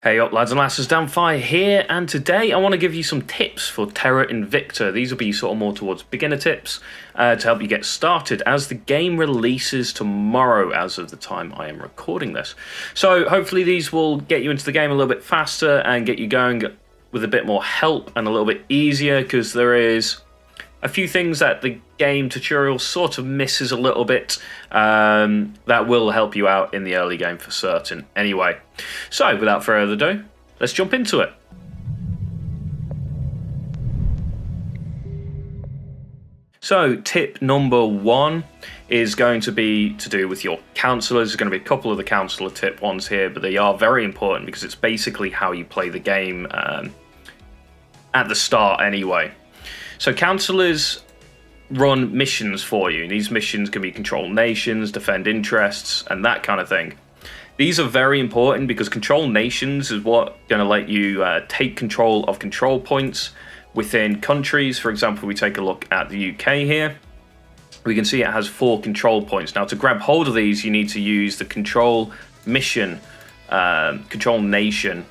Hey up lads and lasses, Danfire here, and today I want to give you some tips for Terra Invicta. These will be sort of more towards beginner tips to help you get started as the game releases tomorrow as of the time I am recording this. So hopefully these will get you into the game a little bit faster and get you going with a bit more help and a little bit easier, because there is a few things that the game tutorial sort of misses a little bit that will help you out in the early game for certain. Anyway, so without further ado, let's jump into it. So tip number one is going to be to do with your councillors. There's going to be a couple of the councillor tip ones here, but they are very important because it's basically how you play the game at the start anyway. So councillors run missions for you. These missions can be control nations, defend interests, and that kind of thing. These are very important because control nations is what going to let you take control of control points within countries. For example, we take a look at the UK here. We can see it has 4 control points. Now, to grab hold of these, you need to use the control mission, control nation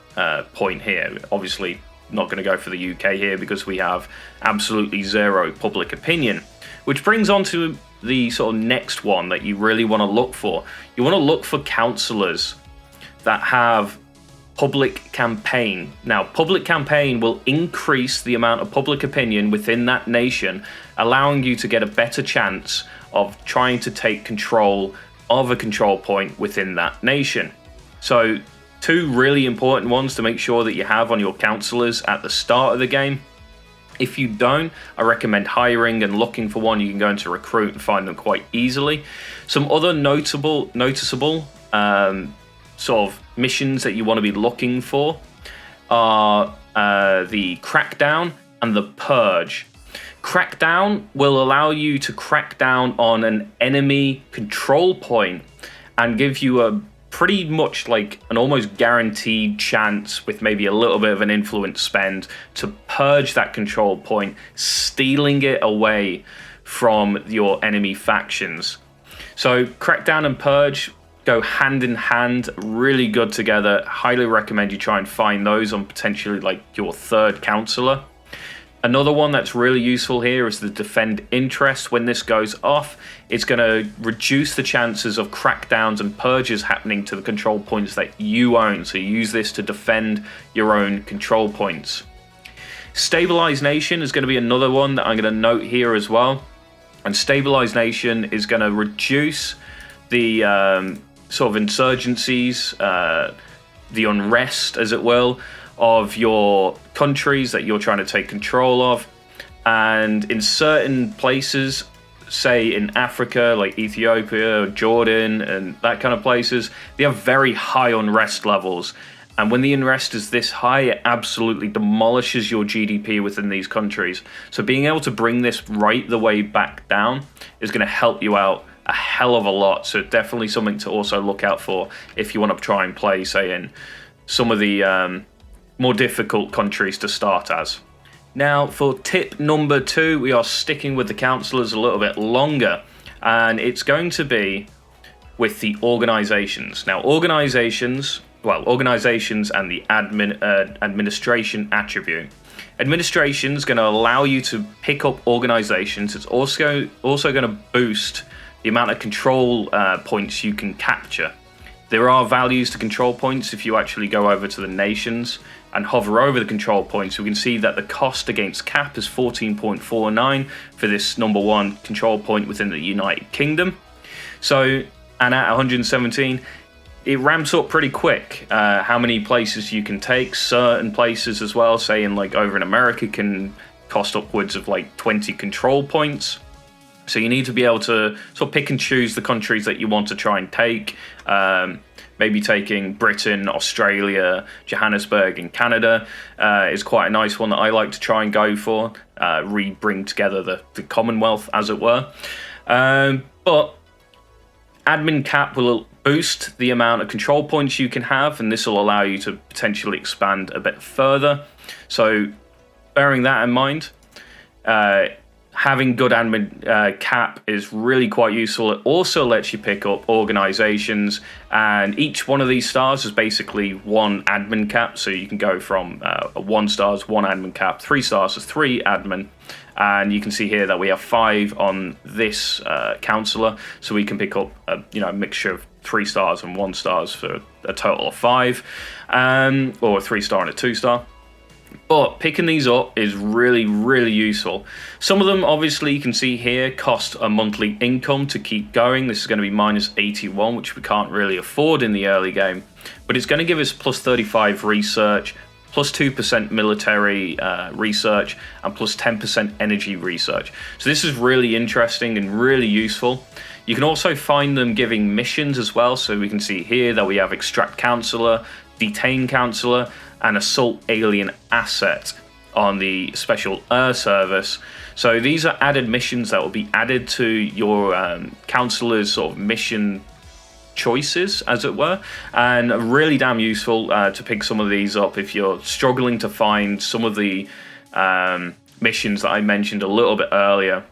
point here. Obviously, not going to go for the UK here because we have absolutely zero public opinion, which brings on to the sort of next one that you really want to look for. You want to look for councillors that have public campaign. Now, public campaign will increase the amount of public opinion within that nation, allowing you to get a better chance of trying to take control of a control point within that nation. So 2 really important ones to make sure that you have on your councillors at the start of the game. If you don't, I recommend hiring and looking for one. You can go into recruit and find them quite easily. Some other noticeable sort of missions that you want to be looking for are the crackdown and the purge. Crackdown will allow you to crack down on an enemy control point and give you a pretty much like an almost guaranteed chance, with maybe a little bit of an influence spend, to purge that control point, stealing it away from your enemy factions. So crackdown and purge go hand in hand, really good together. Highly recommend you try and find those on potentially like your 3rd councillor. Another one that's really useful here is the defend interest. When this goes off, it's going to reduce the chances of crackdowns and purges happening to the control points that you own. So you use this to defend your own control points. Stabilize nation is going to be another one that I'm going to note here as well. And stabilize nation is going to reduce the sort of insurgencies, the unrest, as it will, of your countries that you're trying to take control of. And in certain places, say in Africa, like Ethiopia, Jordan, and that kind of places, they have very high unrest levels. And when the unrest is this high, it absolutely demolishes your GDP within these countries. So being able to bring this right the way back down is going to help you out a hell of a lot. So definitely something to also look out for if you want to try and play, say, in some of the more difficult countries to start as. Now, for tip number 2, we are sticking with the councillors a little bit longer, and it's going to be with the organisations. Now, organisations and the administration attribute. Administration is going to allow you to pick up organisations. It's also going to boost the amount of control points you can capture. There are values to control points. If you actually go over to the nations and hover over the control points, we can see that the cost against cap is 14.49 for this number 1 control point within the United Kingdom. So, and at 117, it ramps up pretty quick. How many places you can take. Certain places as well, say in like over in America, can cost upwards of like 20 control points. So you need to be able to sort of pick and choose the countries that you want to try and take. Maybe taking Britain, Australia, Johannesburg, and Canada is quite a nice one that I like to try and go for. Bring together the Commonwealth, as it were. But admin cap will boost the amount of control points you can have, and this will allow you to potentially expand a bit further. So bearing that in mind, having good admin cap is really quite useful. It also lets you pick up organizations, and each one of these stars is basically one admin cap. So you can go from 1 star is 1 admin cap, 3 stars is 3 admin. And you can see here that we have 5 on this councillor, so we can pick up a mixture of 3 stars and 1 stars for a total of 5, or a 3 star and a 2 star. But picking these up is really, really useful. Some of them, obviously, you can see here, cost a monthly income to keep going. This is going to be minus 81, which we can't really afford in the early game. But it's going to give us plus 35 research, plus 2% military research, and plus 10% energy research. So this is really interesting and really useful. You can also find them giving missions as well. So we can see here that we have extract councillor, detain councillor, and assault alien asset on the special air service. So these are added missions that will be added to your councillor's sort of mission choices, as it were, and really damn useful to pick some of these up if you're struggling to find some of the missions that I mentioned a little bit earlier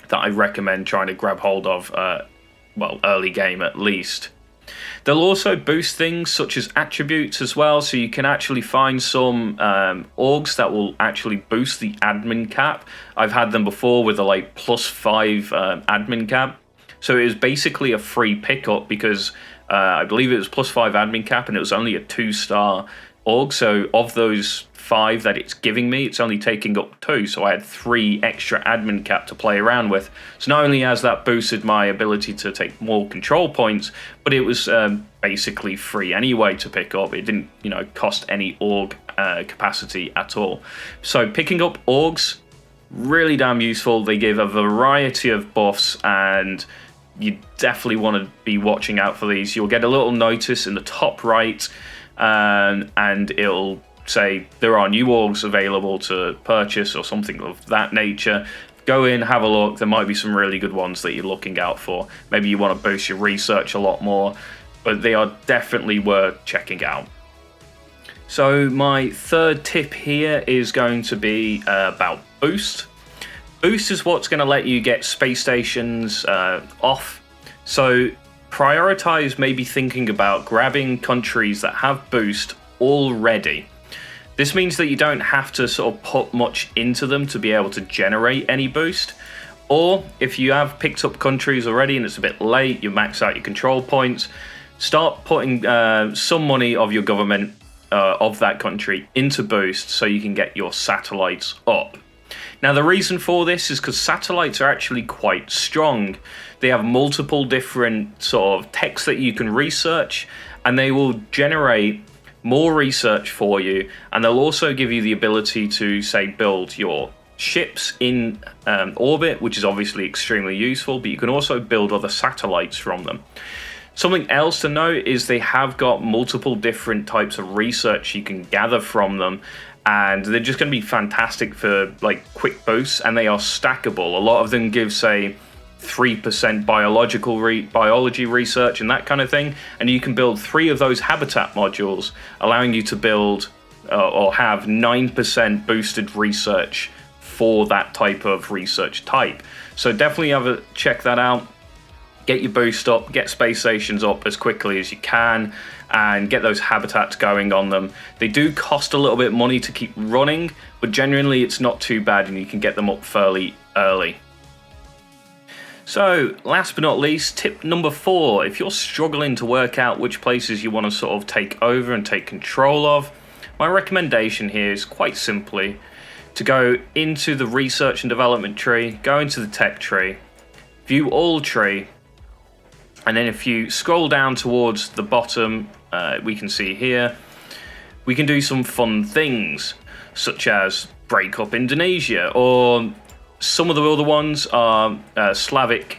that I recommend trying to grab hold of, early game at least. They'll also boost things such as attributes as well, so you can actually find some orgs that will actually boost the admin cap. I've had them before with a plus 5 admin cap. So it was basically a free pickup because I believe it was plus 5 admin cap and it was only a 2-star org. So of those 5 that it's giving me, it's only taking up 2. So I had 3 extra admin cap to play around with. So not only has that boosted my ability to take more control points, but it was basically free anyway to pick up. It didn't, cost any org capacity at all. So picking up orgs, really damn useful. They give a variety of buffs, and you definitely want to be watching out for these. You'll get a little notice in the top right, and it'll say there are new orgs available to purchase or something of that nature. Go in, have a look. There might be some really good ones that you're looking out for. Maybe you want to boost your research a lot more, but they are definitely worth checking out. So my third tip here is going to be about boost. Boost is what's going to let you get space stations off. So prioritize maybe thinking about grabbing countries that have boost already. This means that you don't have to sort of put much into them to be able to generate any boost. Or if you have picked up countries already and it's a bit late, you max out your control points, start putting some money of your government of that country into boost so you can get your satellites up. Now the reason for this is because satellites are actually quite strong. They have multiple different sort of techs that you can research, and they will generate more research for you, and they'll also give you the ability to, say, build your ships in orbit, which is obviously extremely useful, but you can also build other satellites from them. Something else to note is they have got multiple different types of research you can gather from them, and they're just going to be fantastic for quick boosts, and they are stackable. A lot of them give, say, 3% biology research and that kind of thing, and you can build 3 of those habitat modules, allowing you to build or have 9% boosted research for that type of research type. So definitely check that out. Get your boost up, get space stations up as quickly as you can, and get those habitats going on them. They do cost a little bit of money to keep running, but genuinely it's not too bad, and you can get them up fairly early. So, last but not least, tip number 4. If you're struggling to work out which places you want to sort of take over and take control of, my recommendation here is quite simply to go into the research and development tree, go into the tech tree, view all tree, and then if you scroll down towards the bottom, we can see here, we can do some fun things, such as break up Indonesia, or some of the other ones are Slavic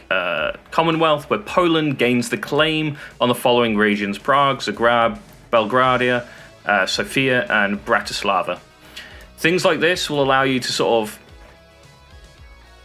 Commonwealth, where Poland gains the claim on the following regions: Prague, Zagreb, Belgrade, Sofia, and Bratislava. Things like this will allow you to sort of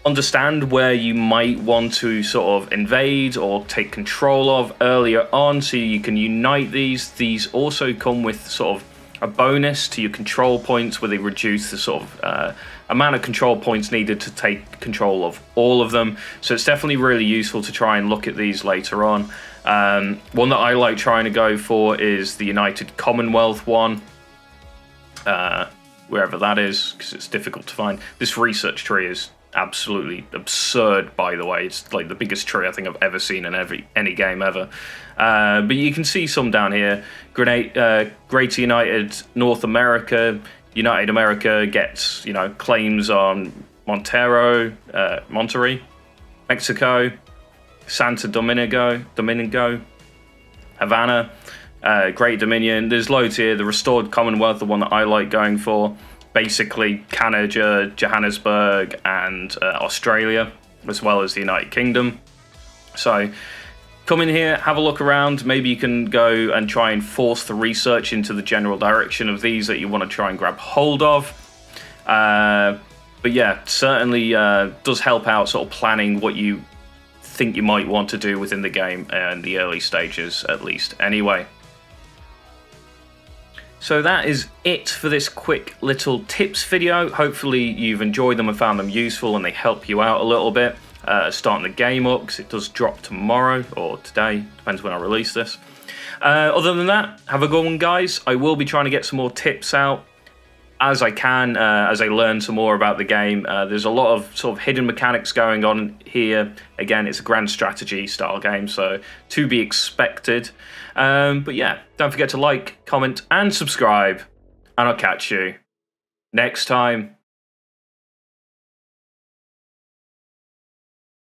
understand where you might want to sort of invade or take control of earlier on, so you can unite these. These also come with sort of a bonus to your control points where they reduce the sort of amount of control points needed to take control of all of them. So it's definitely really useful to try and look at these later on. One that I like trying to go for is the United Commonwealth one, wherever that is, because it's difficult to find. This research tree is absolutely absurd, by the way. It's like the biggest tree I think I've ever seen in any game ever. But you can see some down here. Greater United North America. United America gets, claims on Monterrey, Mexico, Santo Domingo, Havana, Great Dominion. There's loads here. The Restored Commonwealth, the one that I like going for. Basically Canada, Johannesburg, and Australia, as well as the United Kingdom. So come in here, have a look around. Maybe you can go and try and force the research into the general direction of these that you want to try and grab hold of. But yeah, certainly does help out sort of planning what you think you might want to do within the game in the early stages, at least. Anyway. So that is it for this quick little tips video. Hopefully you've enjoyed them and found them useful and they help you out a little bit. Starting the game up, because it does drop tomorrow or today, depends when I release this. Other than that, have a good one, guys. I will be trying to get some more tips out as I can, as I learn some more about the game. There's a lot of sort of hidden mechanics going on here. Again, it's a grand strategy style game, so to be expected. But yeah, don't forget to like, comment, and subscribe, and I'll catch you next time.